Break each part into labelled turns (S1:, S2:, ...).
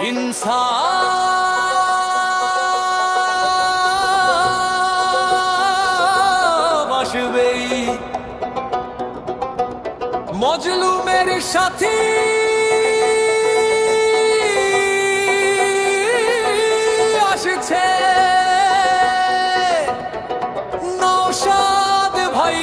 S1: ইনসাফ আসবেই। মজলুমের সাথী আসছে, নওশাদ ভাই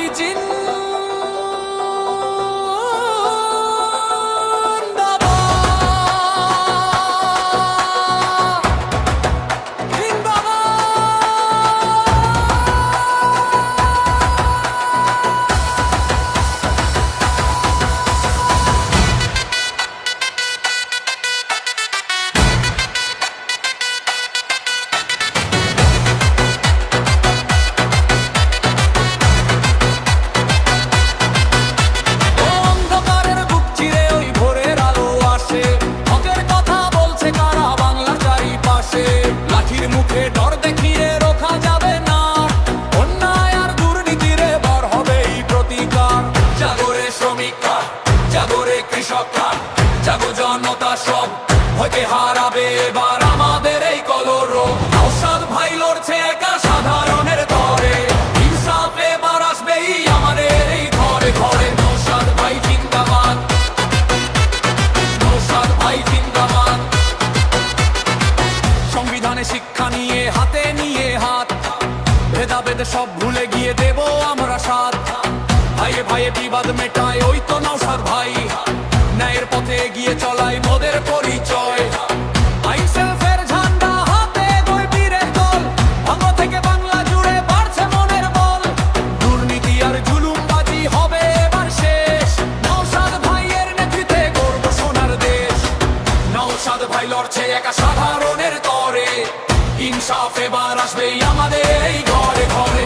S1: মুখে ডর দেখিয়ে রোখা যাবে না, অন্যায় আর দুর্নীতিরে বার হবে এই প্রতিকার। জাগরে শ্রমিকরা, জাগরে কৃষকরা, জাগো জনতা সব, ভয়কে হারাবে এবার আমাদের এই কলরব। নওশাদ ভাই লড়ছে একা সাধারণের তরে, ইনসাফ এবার আসবেই আমাদের এই ঘরে ঘরে। নওশাদ ভাই জিন্দাবাদ, নওশাদ ভাই জিন্দাবাদ। সংবিধানে শিক্ষা নিয়ে হাতে নিয়ে হাত, ভেদাভেদ সব ভুলে গিয়ে দেব আমরা সাথ। ভাইয়ে ভাইয়ে বিবাদ মেটায় ওই তো নওশাদ ভাই, ন্যায়ের পথে এগিয়ে চলাই মোদের পরিচয়। আইন সেলফের ঝান্ডা হাতে দুই বীরের দল, ভাঙ থেকে বাংলা জুড়ে বাড়ছে মনের বল। দুর্নীতি আর জুলুমবাজি হবে এবার শেষ, নওশাদ ভাইয়ের নেতৃত্বে গর্ব সোনার দেশ। নওশাদ ভাই লড়ছে একা সাধারণের তরে, ইনসাফ এবার আসবেই আমাদের এই ঘরে ঘরে।